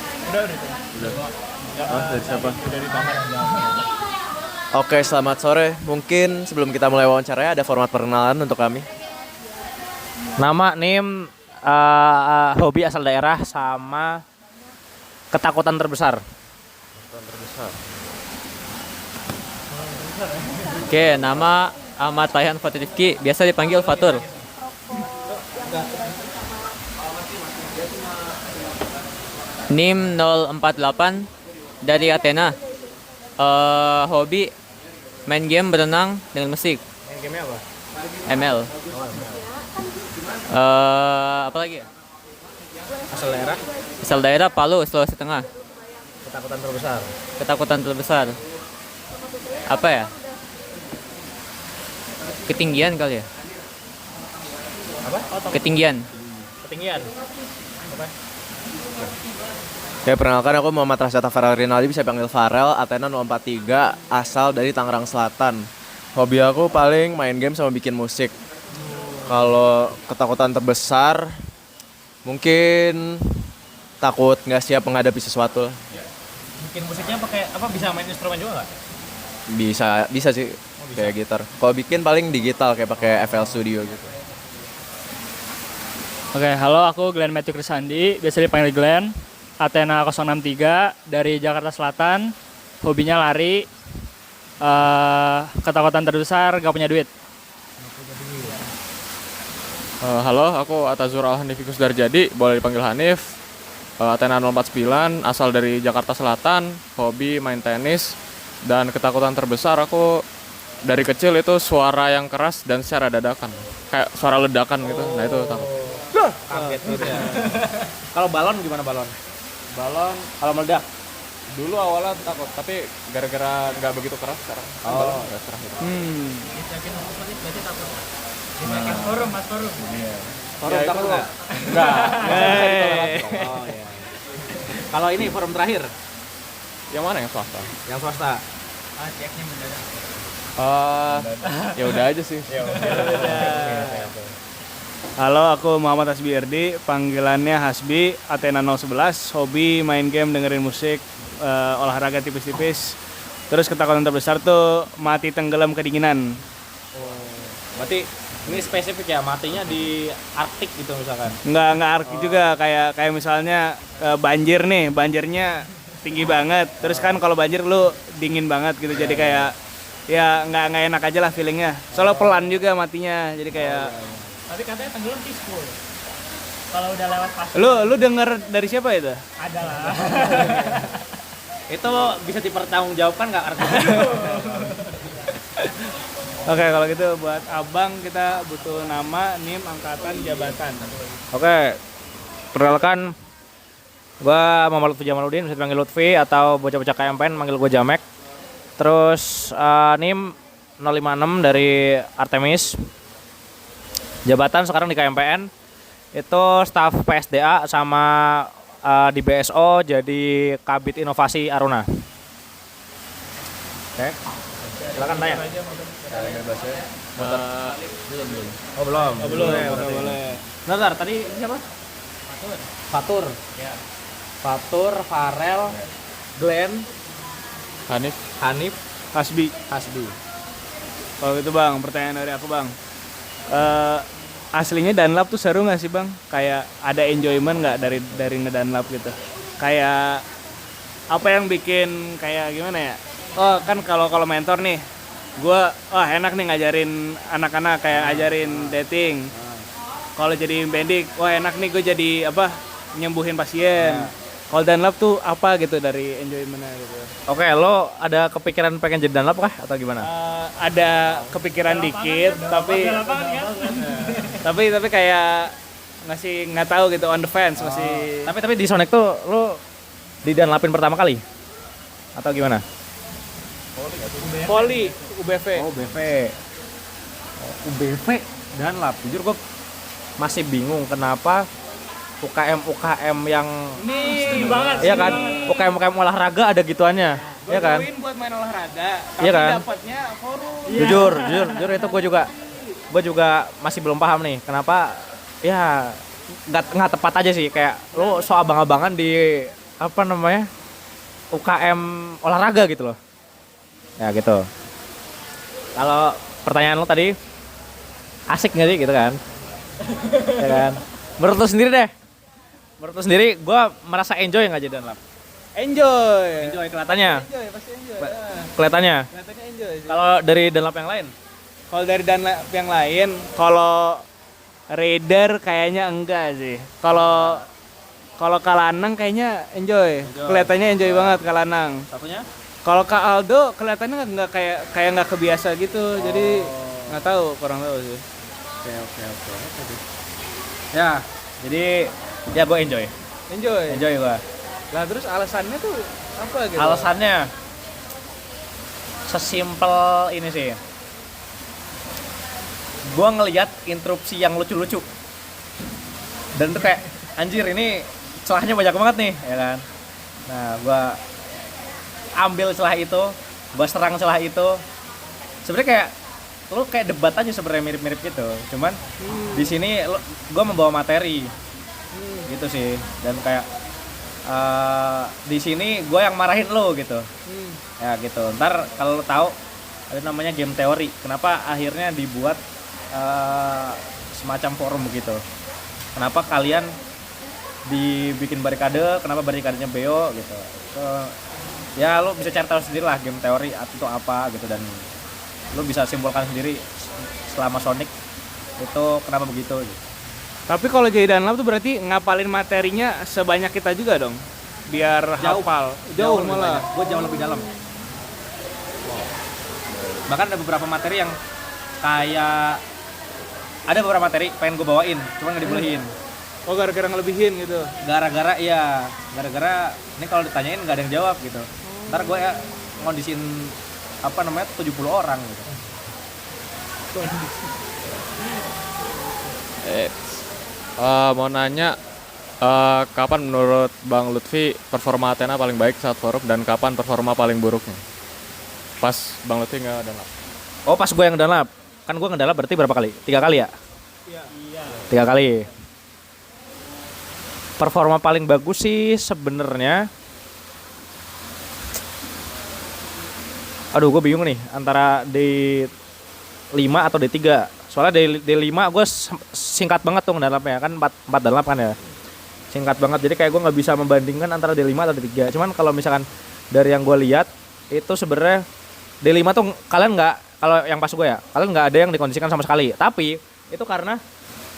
Udah. Dari siapa? Dari Bangka yang jawab. Oke, selamat sore. Mungkin sebelum kita mulai wawancara ada format perkenalan untuk kami. Nama, NIM, hobi asal daerah sama ketakutan terbesar. Oke, nama Ahmad Faihan Faturifki, biasa dipanggil Fatur. NIM 048 dari Athena. Hobi main game, berenang dengan musik. Main gamenya apa? ML. Apa lagi ya? Asal daerah, Asal daerah Palu, Sulawesi Tengah. ketakutan terbesar. Ketakutan terbesar. Apa ya? Ketinggian kali ya? Apa? Ketinggian. Ketinggian. Apa? Ya, perkenalkan aku Muhammad Rasyata Farel Rinaldi, bisa panggil Farel, Athena 043, asal dari Tangerang Selatan. Hobi aku paling main game sama bikin musik. Kalau ketakutan terbesar, mungkin takut nggak siap menghadapi sesuatu. Bikin musiknya pakai apa? Bisa main instrumen juga nggak? Bisa sih, kayak gitar. Kalau bikin paling digital kayak pakai FL Studio gitu. Oke, halo, aku Glenn Matthew Krisandi, biasa dipanggil Glenn. Athena 063 dari Jakarta Selatan. Hobinya lari. Ketakutan terbesar gak punya duit. Halo, aku Atazur Al-Hanifikus Darjadi, boleh dipanggil Hanif. Athena 049, asal dari Jakarta Selatan, hobi main tenis. Dan ketakutan terbesar aku dari kecil itu suara yang keras dan secara dadakan. Kayak suara ledakan gitu, nah itu takut. Kaget gitu ya. Kalau balon gimana balon? Balon, Kalau meledak? dulu awalnya takut, tapi gara-gara nggak begitu keras sekarang. Kan balon nggak keras gitu. Forum, Mas Forum. Forum Ya, takut itu- nggak? Enggak. Oh iya. Kalau ini forum terakhir, Yang mana yang swasta? yang swasta. Ya udah aja sih. Halo, aku Muhammad Hasbi Erdi, panggilannya Hasbi, Athena 011, hobi main game, dengerin musik, olahraga tipis-tipis. Terus ketakutan terbesar tuh mati tenggelam kedinginan. Berarti ini spesifik ya, matinya di Arktik gitu misalkan. Nggak arti juga, kayak misalnya banjir nih, banjirnya tinggi banget. Terus kan kalau banjir lu dingin banget gitu, jadi kayak ya nggak enak aja lah feelingnya. Soalnya pelan juga matinya, jadi kayak. Tapi katanya tenggelam peaceful. Kalau udah lewat pas Lu denger dari siapa itu? ada lah. Itu bisa dipertanggungjawabkan nggak artinya? Oke, kalau gitu buat abang kita butuh nama, NIM, angkatan, jabatan. Oke, perkenalkan gua Muhammad Lutfi Jamaluddin, bisa dipanggil Lutfi atau bocah-bocah KMPN manggil gua Jamek. Terus NIM 056 dari Artemis. Jabatan sekarang di KMPN itu staf PSDA sama di BSO jadi Kabid Inovasi Aruna. Oke. Silakan tanya. Oh belum. Boleh. Bentar, tadi siapa? Fatur. Ya. Fatur, Farel, Glenn, Hanif, Hanif, Hasbi. Hasbi. Kalau gitu bang, pertanyaan dari aku bang. Aslinya Dunlop tuh seru nggak sih bang? Kayak ada enjoyment nggak dari ngedunlop gitu? Kayak apa yang bikin kayak gimana ya? Oh kan kalau mentor nih, gue enak nih ngajarin anak-anak kayak ajarin dating. Kalau jadi bendik, wah enak nih gue jadi apa nyembuhin pasien. Kalau Dunlop tuh apa gitu dari enjoymentnya gitu? Oke, lo ada kepikiran pengen jadi Dunlop kah atau gimana? Ada kepikiran dikit, tapi kayak nggak tahu gitu on the fence masih. Tapi di Sonic tuh lo di Dunlopin pertama kali atau gimana? Poli UBV. Oh, UBV Dunlop. Jujur gue masih bingung kenapa UKM yang Setuju banget. iya kan? UKM olahraga ada gituannya. Iya kan? Gue buat main olahraga, tapi Iya kan? dapatnya forum. Jujur itu gue juga masih belum paham nih kenapa ya nggak tepat aja sih kayak lo so abang-abangan di apa namanya UKM olahraga gitu loh. Ya gitu. Kalau pertanyaan lo tadi asik nggak sih gitu kan? Ya kan? Menurut lo sendiri deh. Menurut lo sendiri, gue merasa enjoy nggak jadi Dunlap? Enjoy. Enjoy kelihatannya. Enjoy, pasti enjoy. Kelihatannya. Kelihatannya enjoy sih. Kalau dari Dunlap yang lain? Kalau dari Dunlap yang lain, kalau Raider kayaknya enggak sih. Kalau Kalanang kayaknya enjoy. Kelihatannya enjoy banget Kalanang. Satunya? Kalau Kak Aldo kelihatannya nggak kayak nggak kebiasa gitu. Jadi nggak tahu, kurang tahu sih. Oke. Ya, jadi ya gue enjoy. Enjoy gue. Lah terus alasannya tuh apa gitu? Alasannya sesimpel ini sih. Gue ngelihat interupsi yang lucu-lucu. Dan tuh kayak anjir ini celahnya banyak banget nih, ya kan. Nah, gue ambil celah itu, gue serang celah itu. Sebenarnya kayak lu kayak debat aja sebenarnya mirip-mirip gitu. Cuman di sini gue membawa materi. Gitu sih. Dan kayak di sini gue yang marahin lo gitu. Ya gitu. Ntar kalau lo tahu ada namanya game teori. Kenapa akhirnya dibuat semacam forum begitu? Kenapa kalian dibikin barikade? Kenapa barikadenya Beo gitu? Ya lo bisa cari tahu sendiri lah game teori itu apa gitu, dan lo bisa simpulkan sendiri selama Sonic itu kenapa begitu gitu. Tapi kalau jadi Dunlap tuh berarti ngapalin materinya sebanyak kita juga dong. Biar hafal. Jauh malah. Gue jauh lebih dalam. Bahkan ada beberapa materi yang kayak ada beberapa materi pengen gue bawain, cuman nggak dibolehin. Oh, gara-gara ngelebihin gitu. Gara-gara ini kalau ditanyain nggak ada yang jawab gitu. Ntar gue ya ngondisiin 70 orang gitu. Mau nanya, kapan menurut Bang Lutfi performa Athena paling baik saat forum, dan kapan performa paling buruknya? Pas Bang Lutfi nggak Dunlap. Oh, pas gue yang Dunlap. Kan gue ngedalap berarti berapa kali? 3 kali ya? Iya. 3 kali. Performa paling bagus sih sebenarnya. Aduh, gue bingung nih antara D5 atau D3. Soalnya D5 gue singkat banget tuh ngedalapnya, kan 4 dalap kan ya. Singkat banget, jadi kayak gue nggak bisa membandingkan antara D5 atau D3. Cuman kalau misalkan dari yang gue lihat itu sebenarnya D5 tuh kalian nggak, kalau yang pas gue ya, kalian nggak ada yang dikondisikan sama sekali. Tapi itu karena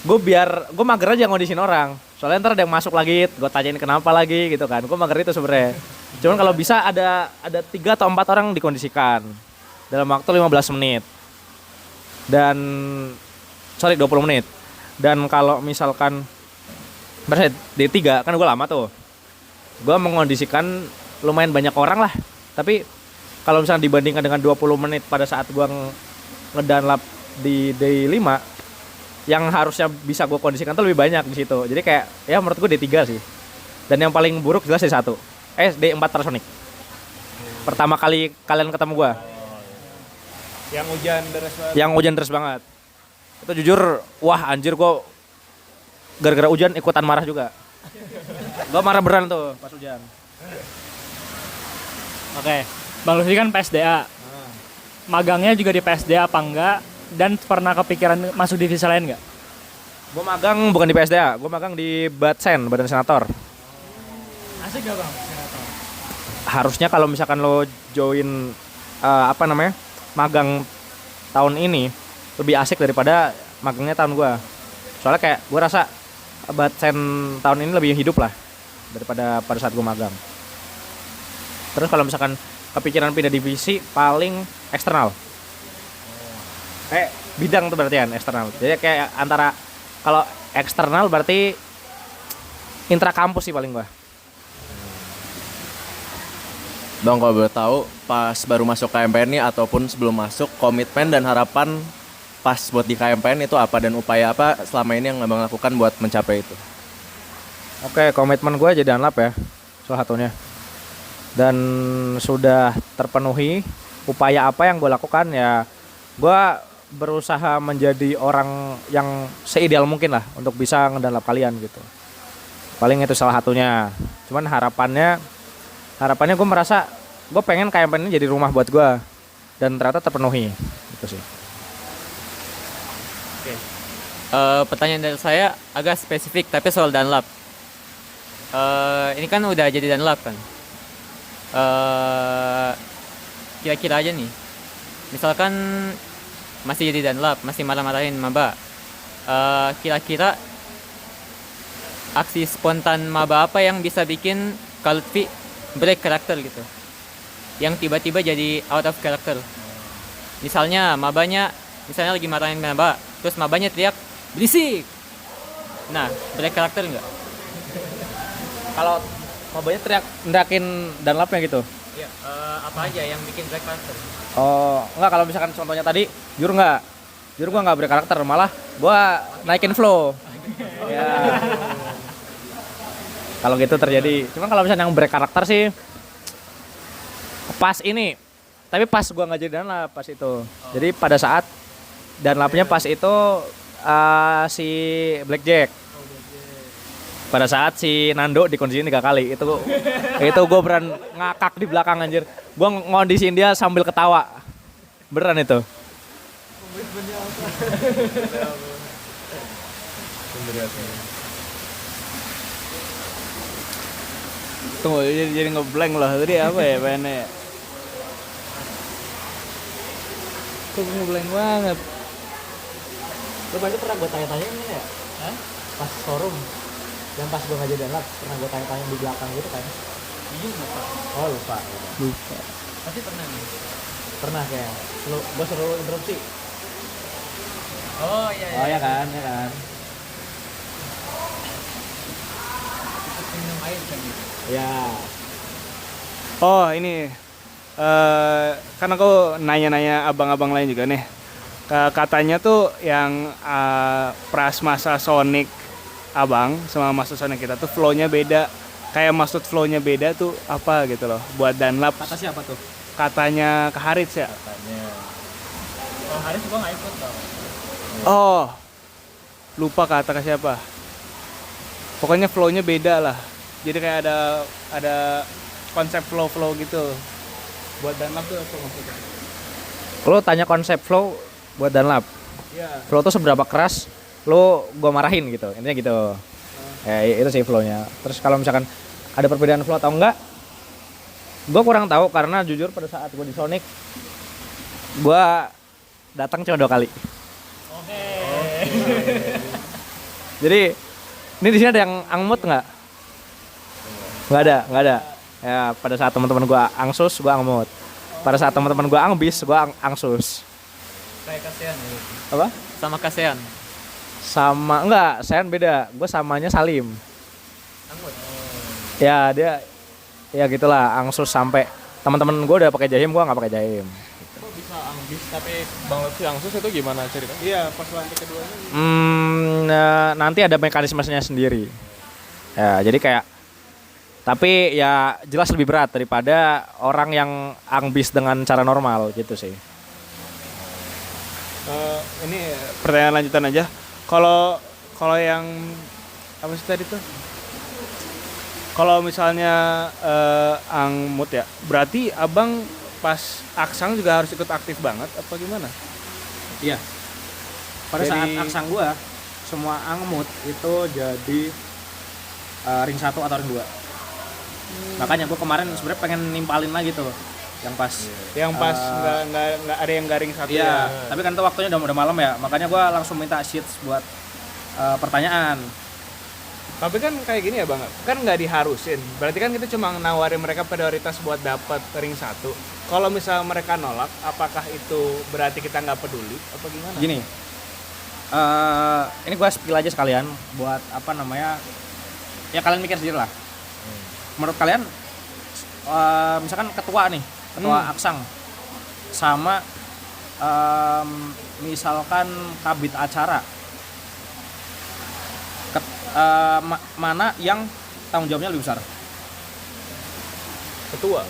gue mager aja ngondisiin orang. Soalnya ntar ada yang masuk lagi, gue tanyain kenapa lagi gitu kan. Gue mager itu sebenarnya. Cuman kalau bisa ada 3 atau 4 orang dikondisikan dalam waktu 15 menit. Dan 20 menit. Dan kalau misalkan D3 kan gue lama tuh. Gue mengondisikan lumayan banyak orang lah. Tapi kalau misalnya dibandingkan dengan 20 menit pada saat gue ngedownload di D5, yang harusnya bisa gue kondisikan tuh lebih banyak di situ. Jadi kayak ya menurut gue D3 sih. Dan yang paling buruk jelas D1. D4 Parasonic. Pertama kali kalian ketemu gue. Yang hujan deras banget. Yang hujan deras banget. Itu jujur, wah anjir gue gara-gara hujan ikutan marah juga. Gue marah beneran tuh pas hujan. Oke. Bang Lutfi kan PSDA. Magangnya juga di PSDA apa enggak? Dan pernah kepikiran masuk divisi lain nggak? Gue magang bukan di PSDA, gue magang di Batsen, Badan Senator. Asik gak Bang? Senator. Harusnya kalau misalkan lo join magang tahun ini lebih asik daripada magangnya tahun gue. Soalnya kayak gue rasa Batsen tahun ini lebih hidup lah daripada pada saat gue magang. Terus kalau misalkan kepikiran pindah divisi paling eksternal. Bidang tuh berarti kan eksternal. Jadi kayak antara kalau eksternal berarti intra kampus sih paling gua. Bang, kalau boleh tahu pas baru masuk KMPN nih ataupun sebelum masuk, komitmen dan harapan pas buat di KMPN itu apa, dan upaya apa selama ini yang Abang lakukan buat mencapai itu? Oke, komitmen gua jadi Dunlap ya, salah satunya. Dan sudah terpenuhi. Upaya apa yang gue lakukan ya, gue berusaha menjadi orang yang seideal mungkin lah untuk bisa ngedalap kalian gitu. Paling itu salah satunya. Cuman harapannya gue merasa gue pengen KMP ini jadi rumah buat gue, dan ternyata terpenuhi gitu sih. Pertanyaan dari saya agak spesifik tapi soal Dunlop. Ini kan udah jadi Dunlop kan. Kira-kira aja nih. Misalkan masih jadi Dunlop, masih marah-marahin maba. Kira-kira aksi spontan maba apa yang bisa bikin Kak Lutfi break karakter gitu? Yang tiba-tiba jadi out of character. Misalnya lagi marahin maba, terus mabanya teriak berisik. Nah, break karakter nggak? Kalau mabanya neriakin Dunlopnya gitu. Ya, apa aja yang bikin break karakter? Oh, enggak, kalau misalkan contohnya tadi Jur gua nggak berkarakter, malah gua naikin flow. Ya. Kalau gitu terjadi. Cuman kalau misalnya yang berkarakter sih pas ini. Tapi pas gua nggak jadi Dunlop pas itu. Jadi pada saat Dunlopnya pas itu si Blackjack. Pada saat si Nando dikondisiin 3 kali itu gue beneran ngakak di belakang anjir. Gue ngondisiin dia sambil ketawa. Beneran itu. Tunggu, jadi ngeblank loh. Tadi apa ya pengennya? Kok ngeblank banget. Lu pasti pernah gue tanya-tanya kan ya? Hah? Pas showroom. Yang pas gue ngajak Dunlop, pernah gue tanya-tanya di belakang gitu kan? Iya, lupa. Oh lupa. Pasti pernah nih. Pernah kayak. Gue suruh interupsi. Oh iya. Oh ya kan, ya kan. Minum air kan gitu. Ya. Oh ini, kan aku nanya-nanya abang-abang lain juga nih. Katanya tuh yang pras masa Sonic abang sama masa Sonic kita tuh flow-nya beda. Kayak maksud flow-nya beda tuh apa gitu loh. Buat Dunlop. Kata siapa tuh? Katanya Kak Harits ya. Oh, Haris gua nggak ikut tau. Oh, lupa kata ke siapa. Pokoknya flow-nya beda lah. Jadi kayak ada konsep flow gitu. Buat Dunlop tuh apa maksudnya? Lo tanya konsep flow buat Dunlop. Iya. Flow tuh seberapa keras lo gua marahin gitu. Intinya gitu. Ya itu sih flow-nya. Terus kalau misalkan ada perbedaan flow atau enggak, gua kurang tahu karena jujur pada saat gua di Sonic gua datang cuma 2 kali. Oke. Jadi ini di sini ada yang angmut nggak? Nggak ada. Ya pada saat teman-teman gua angsus, gua angmut. Pada saat teman-teman gua angbis, gua angsus. Kayak kasihan ya. Apa? Sama kasihan. Sama enggak, saya beda. Gua samanya Salim. Anggut. Ya dia ya gitulah angsus sampai teman-teman gua udah pakai jahim, gua nggak pakai jahim. Kok bisa ambis tapi Bang Lutfi angsus itu gimana ceritanya? Iya, pas lantai keduanya. Nanti ada mekanismenya sendiri. Ya, jadi kayak tapi ya jelas lebih berat daripada orang yang angbis dengan cara normal gitu sih. Ini pertanyaan lanjutan aja. Kalau yang apa sih tadi tuh? Kalau misalnya angmut ya, berarti abang pas aksang juga harus ikut aktif banget apa gimana? Iya. Pada saat aksang gua semua angmut itu jadi ring 1 atau ring 2. Makanya gua kemarin sebenarnya pengen nimpalin lagi tuh yang pas nggak ada yang garing satu iya, ya. tapi kan tuh waktunya udah malam ya. Makanya gua langsung minta sheets buat pertanyaan. Tapi kan kayak gini ya bang, kan nggak diharusin. Berarti kan kita cuma nawarin mereka prioritas buat dapat ring 1. Kalau misal mereka nolak, apakah itu berarti kita nggak peduli? Apa gimana? Gini, ini gua spill aja sekalian buat apa namanya? Ya kalian mikir sendiri lah. Menurut kalian, misalkan ketua nih, ketua aksang, sama misalkan kabit acara. Mana yang tanggung jawabnya lebih besar? Ketua.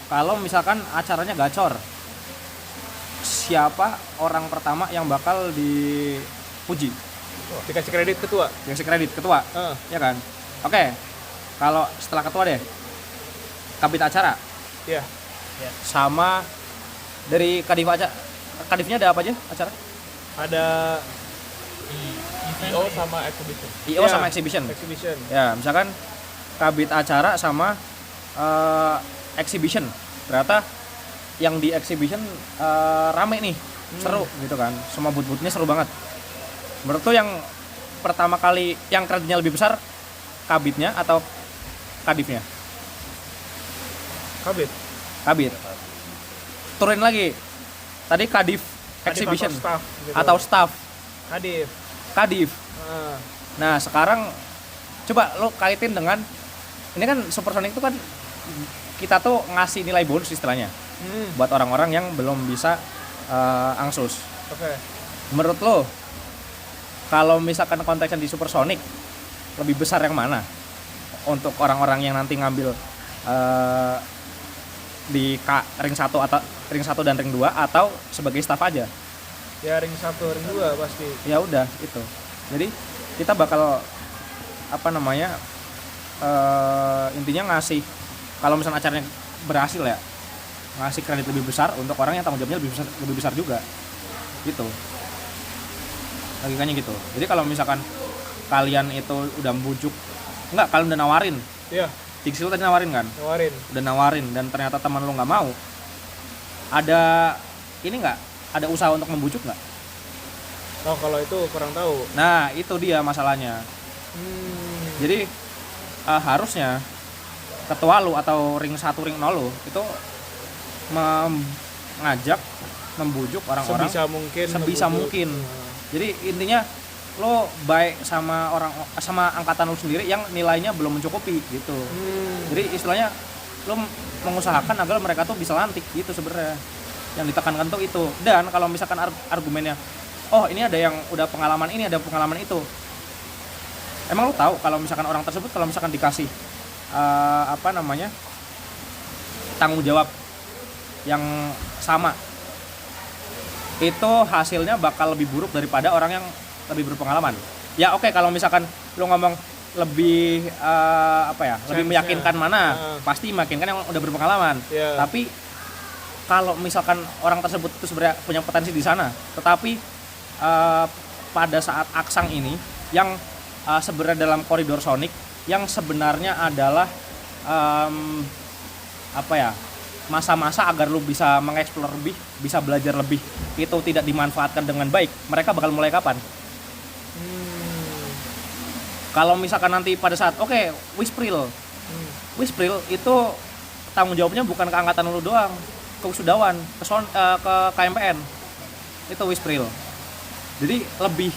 Kalau misalkan acaranya gacor, siapa orang pertama yang bakal dipuji? Dikasih kredit ketua. Dikasih kredit ketua, ya kan? Oke. Kalau setelah ketua deh, kabit acara Iya. sama dari kadif acara. Kadifnya ada apa aja acara? Ada IO sama exhibition. IO Iya. sama exhibition. exhibition. Ya, misalkan kabit acara sama exhibition. Ternyata yang di exhibition rame nih, seru gitu kan. Semua booth-boothnya seru banget. Menurut tuh yang pertama kali yang kreditnya lebih besar kabitnya atau kadifnya? Kabit. Kabit. Turunin lagi. Tadi kadif exhibition atau staff gitu. atau staff Kadif. kadif. Ah, Nah, sekarang coba lo kaitin dengan ini kan Supersonic itu kan kita tuh ngasih nilai bonus istilahnya buat orang-orang yang belum bisa angsus. Oke. Menurut lo kalau misalkan konteksnya di Supersonic lebih besar yang mana untuk orang-orang yang nanti ngambil di ring 1 atau ring 1 dan ring 2 atau sebagai staff aja? Ya ring 1, ring 2 pasti. Ya udah itu. Jadi kita bakal apa namanya intinya ngasih kalau misalnya acaranya berhasil ya ngasih kredit lebih besar untuk orang yang tanggung jawabnya lebih besar juga gitu logikanya gitu. Jadi kalau misalkan kalian itu udah membujuk kalian udah nawarin Iya, Diksi lu tadi nawarin kan nawarin. udah nawarin dan ternyata teman lu nggak mau, ada ini nggak ada usaha untuk membujuk nggak? Oh, kalau itu kurang tahu. Nah itu dia masalahnya. Jadi harusnya ketua lu atau ring 1 ring 0 lu itu mengajak membujuk orang-orang Sebisa mungkin. sebisa ngebujuk. mungkin. Jadi intinya lo baik sama sama angkatan lu sendiri yang nilainya belum mencukupi gitu. Jadi istilahnya lo mengusahakan agar mereka tuh bisa lantik gitu sebenarnya. Yang ditekankan tuh itu. Dan kalau misalkan argumennya, oh ini ada yang udah pengalaman ini, ada pengalaman itu. Emang lo tahu kalau misalkan orang tersebut kalau misalkan dikasih tanggung jawab yang sama, itu hasilnya bakal lebih buruk daripada orang yang lebih berpengalaman. Ya oke, kalau misalkan lo ngomong lebih lebih meyakinkan mana, pasti meyakinkan yang udah berpengalaman. Iya. Tapi kalau misalkan orang tersebut itu sebenarnya punya potensi di sana, tetapi pada saat aksang ini yang sebenarnya dalam koridor Sonic yang sebenarnya adalah masa-masa agar lu bisa mengeksplor lebih, bisa belajar lebih, itu tidak dimanfaatkan dengan baik, mereka bakal mulai kapan? Kalau misalkan nanti pada saat Wispril itu tanggung jawabnya bukan ke angkatan lu doang, ke wisudawan, ke KMPN, itu Wispril. Jadi lebih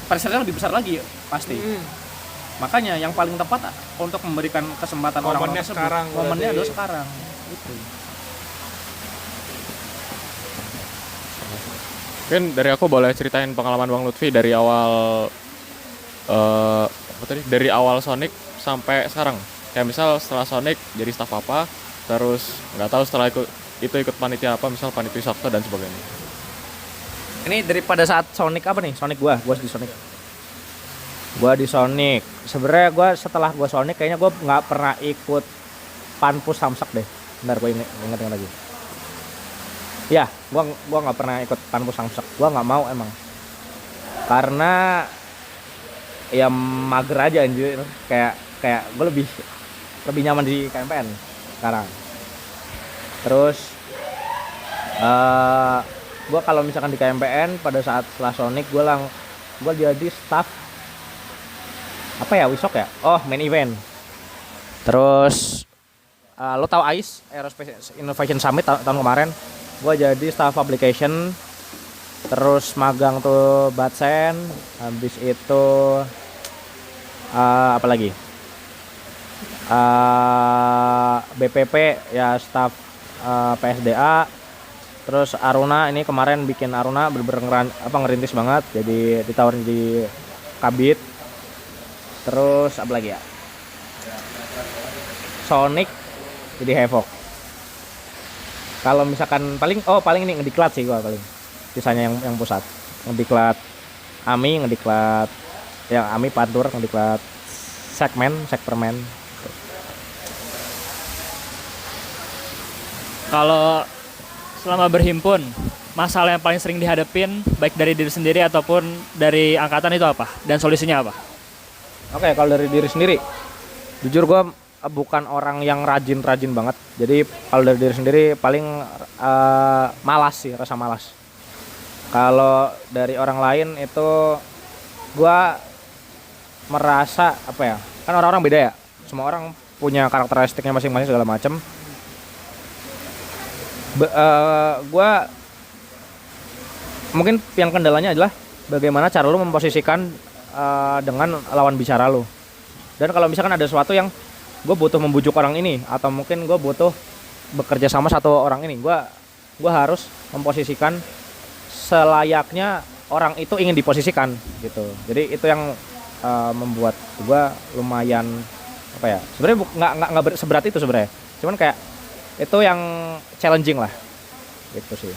pressure-nya lebih besar lagi pasti. Makanya yang paling tepat untuk memberikan kesempatan orang-orang tersebut, sekarang momennya berarti. adalah sekarang. Itu. Mungkin dari aku boleh ceritain pengalaman Bang Lutfi dari awal dari awal Sonic sampai sekarang. Kayak misal setelah Sonic jadi staf apa, terus nggak tahu setelah ikut panitia apa, misal panitia Sabto dan sebagainya. Ini daripada saat Sonic apa nih? Sonic gua di Sonic. Gua di Sonic. Sebenarnya setelah gua Sonic kayaknya gua nggak pernah ikut Panpus Samsak deh. Bentar gua ingat lagi. Ya, gua nggak pernah ikut Panpus Samsak. Gua nggak mau emang. Karena ya mager aja anjir. Kayak gua lebih nyaman di KMPN sekarang. Terus gue kalau misalkan di KMPN pada saat setelah Sonic gue jadi staff Wisok ya, main event. Terus lo tahu AIS Aerospace Innovation Summit tahun kemarin, gue jadi staff application. Terus magang tuh Batsen, habis itu apa lagi, BPP ya staff PSDA. Terus Aruna ini kemarin bikin Aruna bener-bener ngerintis banget, jadi ditawarin di Kabit. Terus apa lagi ya, Sonic jadi Havoc. Kalau misalkan paling ini ngediklat sih gua paling, sisanya yang pusat ngediklat Ami, ngediklat yang Ami Pantur, ngediklat Sekpermen Kalau selama berhimpun, masalah yang paling sering dihadapin baik dari diri sendiri ataupun dari angkatan itu apa? Dan solusinya apa? Oke, kalau dari diri sendiri, jujur gue bukan orang yang rajin-rajin banget. Jadi kalau dari diri sendiri paling malas sih, rasa malas. Kalau dari orang lain itu gue merasa apa ya? Kan orang-orang beda ya. Semua orang punya karakteristiknya masing-masing segala macam. Gue mungkin yang kendalanya adalah bagaimana cara lu memposisikan dengan lawan bicara lu. Dan kalau misalkan ada sesuatu yang gue butuh membujuk orang ini atau mungkin gue butuh bekerja sama satu orang ini, gue harus memposisikan selayaknya orang itu ingin diposisikan gitu. Jadi itu yang membuat gue lumayan apa ya? Sebenarnya nggak seberat itu sebenarnya. Cuman kayak itu yang challenging lah, gitu sih.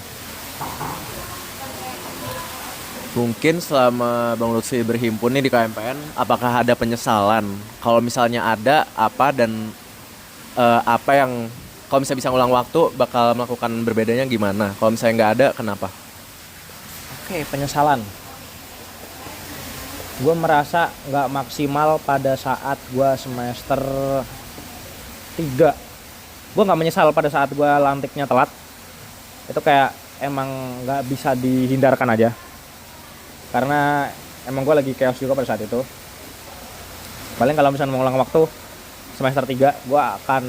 Mungkin selama Bang Lutfi berhimpun nih di KMPN, apakah ada penyesalan? Kalau misalnya ada, apa dan apa yang kalau misalnya bisa ngulang waktu bakal melakukan berbedanya gimana? Kalau misalnya nggak ada, kenapa? Oke, penyesalan. Gue merasa nggak maksimal pada saat gue semester 3. Gue nggak menyesal pada saat gue lantiknya telat. Itu kayak emang nggak bisa dihindarkan aja. Karena emang gue lagi chaos juga pada saat itu. Paling kalau misalnya mau ngulang waktu semester 3, gue akan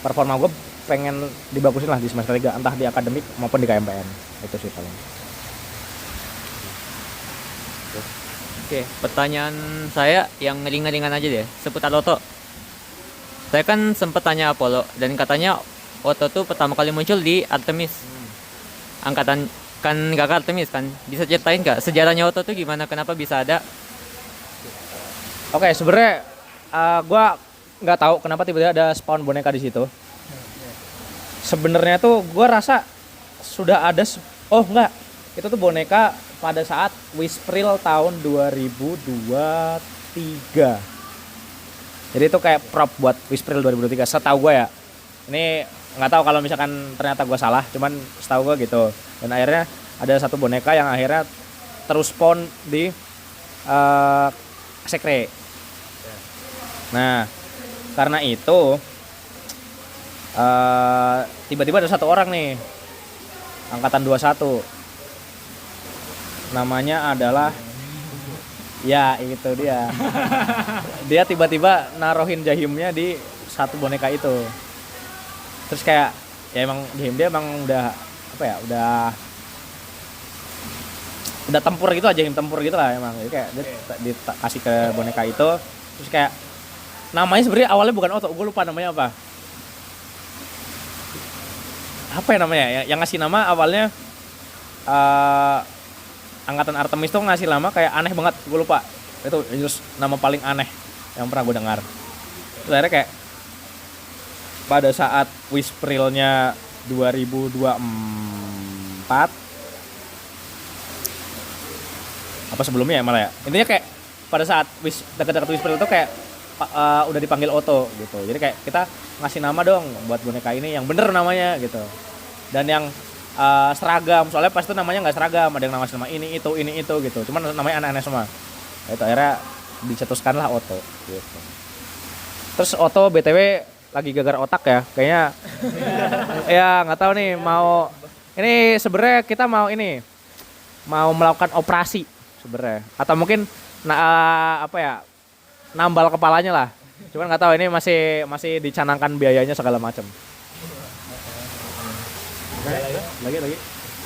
performa gue pengen dibagusin lah di semester 3, entah di akademik maupun di KMPN. Itu sih paling. Oke, pertanyaan saya yang ringan-ringan aja deh, seputar Oto. Saya kan sempat tanya Apollo dan katanya Oto tuh pertama kali muncul di Artemis. Angkatan kan kakak Artemis kan. Bisa ceritain nggak sejarahnya Oto tuh gimana, kenapa bisa ada? Oke, sebenarnya gue nggak tahu kenapa tiba-tiba ada spawn boneka di situ. Sebenarnya tuh gue rasa sudah ada. Oh enggak, itu tuh boneka pada saat Wispril tahun 2023. Jadi itu kayak prop buat Wispril 2023. Setahu gue ya. Ini nggak tahu kalau misalkan ternyata gue salah. Cuman setahu gue gitu. Dan akhirnya ada satu boneka yang akhirnya terus spawn di sekre. Nah, karena itu tiba-tiba ada satu orang nih, angkatan 21. Namanya adalah, ya itu dia. Dia tiba-tiba naruhin jahimnya di satu boneka itu. Terus kayak ya emang jahim dia emang udah apa ya, udah tempur gitu aja, jahim tempur gitu lah emang. Jadi kayak dia dikasih ke boneka itu. Terus kayak namanya sebenarnya awalnya bukan Oto, gue lupa namanya apa. Apa ya namanya? Yang ngasih nama awalnya angkatan Artemis tuh ngasih nama kayak aneh banget, gue lupa. Itu just nama paling aneh yang pernah gue dengar. Terus akhirnya kayak pada saat Wisprilnya 2024 apa sebelumnya ya malah ya. Intinya kayak pada saat dekat-dekat Wispril itu kayak udah dipanggil Oto gitu. Jadi kayak kita ngasih nama dong buat boneka ini yang bener namanya gitu. Dan yang seragam, soalnya pas itu namanya nggak seragam, ada yang nama ini itu gitu, cuman namanya aneh-aneh semua. Itu akhirnya dicetuskan lah Oto gitu. Terus Oto BTW lagi gagar otak ya kayaknya. Ya nggak tahu nih, mau ini sebenarnya kita mau melakukan operasi sebenarnya, atau mungkin nambal kepalanya lah, cuman nggak tahu, ini masih dicanangkan biayanya segala macam. Lagi.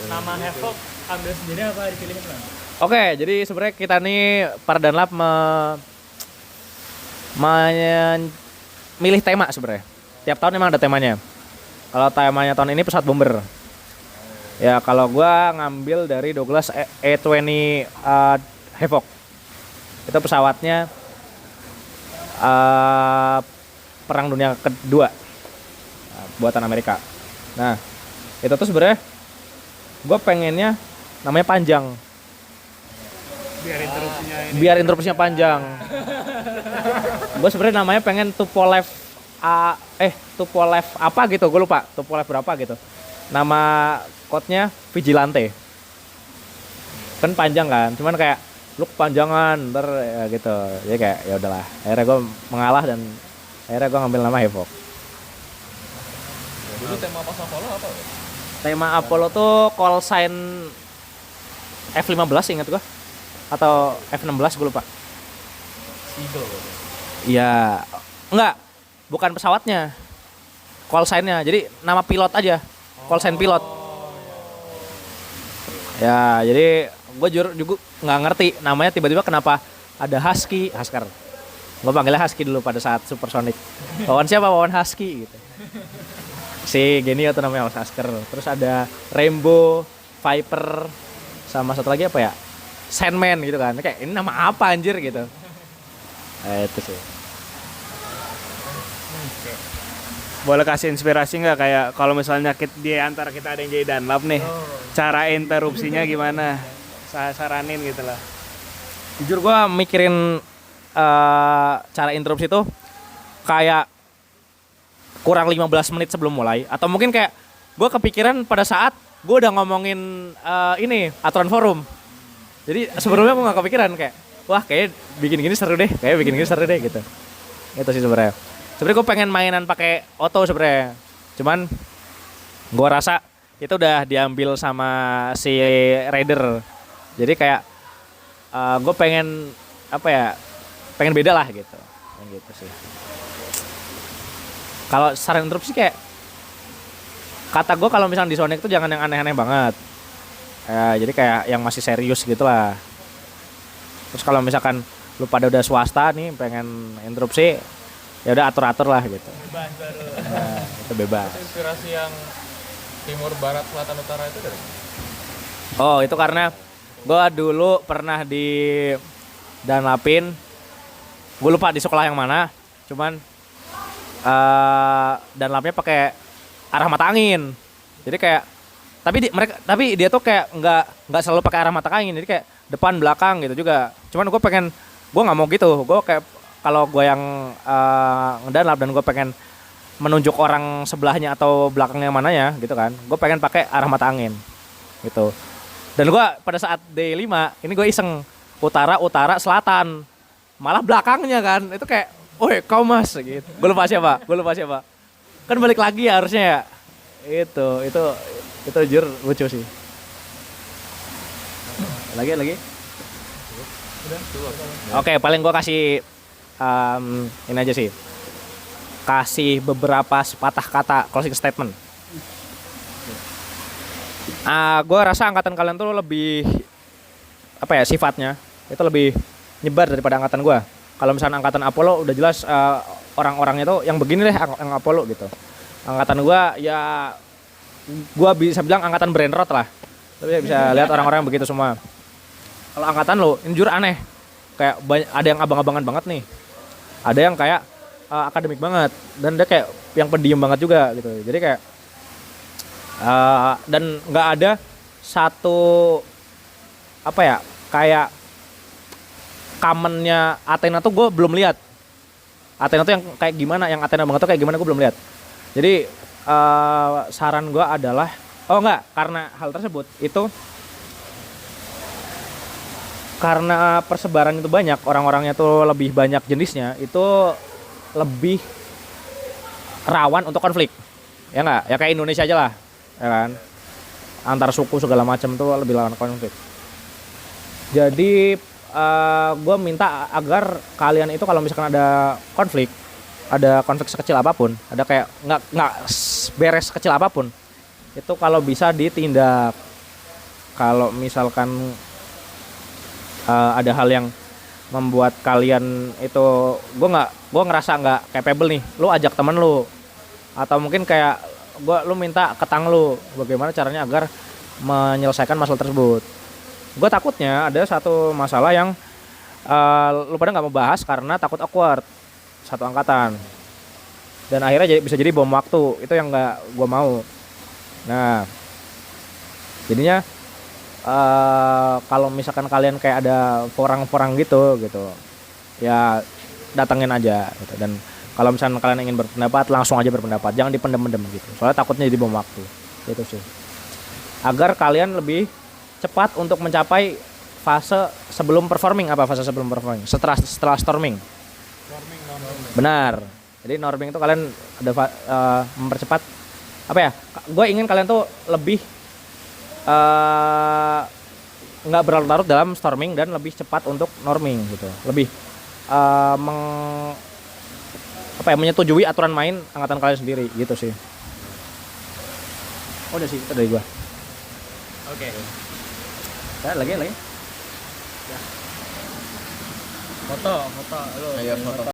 Nama Hevok ambil sendiri apa dipilih kan? Oke, jadi sebenarnya kita nih Pardanlab milih tema sebenarnya. Tiap tahun memang ada temanya. Kalau temanya tahun ini pesawat bomber. Ya kalau gua ngambil dari Douglas A20 Havoc. Itu pesawatnya Perang Dunia Kedua, buatan Amerika. Nah, itu tuh sebenarnya gue pengennya namanya panjang. Biar interupsinya panjang. Gue sebenarnya namanya pengen Tupolev Tupolev apa gitu, gue lupa Tupolev berapa gitu. Nama code-nya Vigilante. Kan panjang kan, cuman kayak lu kepanjangan ntar ya gitu. Jadi kayak ya udahlah. Akhirnya gue mengalah dan akhirnya gue ngambil nama Havoc. Dulu tema pas Apollo apa? Tema Apollo tuh call sign F-15 ingat gue atau F-16 gue lupa. Iya, enggak, bukan pesawatnya. Call sign-nya. Jadi nama pilot aja. Call sign pilot. Ya, jadi gue juga nggak ngerti namanya tiba-tiba kenapa ada Husker. Gue panggilnya Husky dulu pada saat Supersonic. Wawan siapa? Wawan Husky gitu. Si Genio tuh namanya Husker. Terus ada Rainbow, Viper, sama satu lagi apa ya? Sandman gitu kan. Kayak ini nama apa anjir gitu. Itu sih. Boleh kasih inspirasi nggak kayak kalau misalnya di antara kita ada yang jadi Dunlop nih, cara interupsinya gimana? Saranin gitu lah. Jujur gue mikirin cara interupsi itu kayak kurang 15 menit sebelum mulai. Atau mungkin kayak gue kepikiran pada saat gue udah ngomongin ini aturan forum. Jadi sebelumnya gue gak kepikiran kayak wah kayak bikin gini seru deh gitu. Itu sih sebenarnya. Sebenarnya gue pengen mainan pakai auto sebenarnya. Cuman gue rasa itu udah diambil sama si Raider. Jadi kayak gue pengen apa ya? Pengen beda lah gitu. Gitu sih. Kalau saran interupsi kayak kata gue kalau misalnya di Sonic tuh jangan yang aneh-aneh banget. Jadi kayak yang masih serius gitu lah. Terus kalau misalkan lu pada udah swasta nih pengen interupsi, ya udah atur-atur lah gitu. Nah, itu bebas. Inspirasi yang timur, barat, selatan, utara itu dari? Oh itu karena gue dulu pernah di Dunlopin. Gue lupa di sekolah yang mana. Cuman Dunlopnya pakai arah mata angin. Jadi kayak tapi dia tuh kayak nggak selalu pakai arah mata angin. Jadi kayak depan belakang gitu juga. Cuman gue nggak mau gitu. Gue kayak kalau gue yang ngedunlop dan gue pengen menunjuk orang sebelahnya atau belakangnya mananya gitu kan. Gue pengen pakai arah mata angin gitu. Dan gue pada saat D5 ini gue iseng utara, selatan. Malah belakangnya kan. Itu kayak, "Woi, kau Mas." gitu. Gue lupa siapa. Kan balik lagi ya harusnya ya. Itu jujur lucu sih. Lagi. Oke, paling gue kasih ini aja sih. Kasih beberapa sepatah kata closing statement. Gue rasa angkatan kalian tuh lebih apa ya sifatnya itu lebih nyebar daripada angkatan gue. Kalau misalnya angkatan Apollo udah jelas orang-orangnya tuh yang begini deh yang Apollo gitu. Angkatan gue ya gue bisa bilang angkatan brainrot lah. Tapi bisa lihat orang-orang yang begitu semua. Kalau angkatan lo jujur aneh. Kayak ada yang abang-abangan banget nih. Ada yang kayak akademik banget dan dia kayak yang pendiam banget juga gitu. Jadi kayak dan nggak ada satu apa ya kayak commonnya Athena tuh gue belum lihat. Athena tuh yang kayak gimana, yang Athena banget tuh kayak gimana gue belum lihat. Jadi saran gue adalah karena hal tersebut itu karena persebaran itu banyak, orang-orangnya tuh lebih banyak jenisnya, itu lebih rawan untuk konflik. Ya enggak? Ya kayak Indonesia aja lah. Ya kan? Antar suku segala macam tuh lebih rawan konflik. Jadi gue minta agar kalian itu kalau misalkan ada konflik sekecil apapun, ada kayak nggak beres sekecil apapun, itu kalau bisa ditindak. Kalau misalkan ada hal yang membuat kalian itu gue ngerasa nggak capable nih, lu ajak temen lu atau mungkin kayak lu minta ke tang lu bagaimana caranya agar menyelesaikan masalah tersebut. Gue takutnya ada satu masalah yang lu pada nggak mau bahas karena takut awkward satu angkatan dan akhirnya bisa jadi bom waktu. Itu yang nggak gue mau. Nah jadinya kalau misalkan kalian kayak ada forang-forang gitu ya datengin aja gitu. Dan Kalau misalnya kalian ingin berpendapat, langsung aja berpendapat, jangan dipendem-pendem gitu. Soalnya takutnya jadi bom waktu. Gitu sih. Agar kalian lebih cepat untuk mencapai fase sebelum performing. Apa fase sebelum performing? Setelah storming. Benar. Jadi norming itu kalian ada mempercepat apa ya? Gue ingin kalian tuh lebih nggak berlarut-larut dalam storming dan lebih cepat untuk norming gitu. Lebih menyetujui aturan main angkatan kalian sendiri gitu sih. Udah sih itu dari gua. Oke. Lagi. Foto, lo. Ayo foto.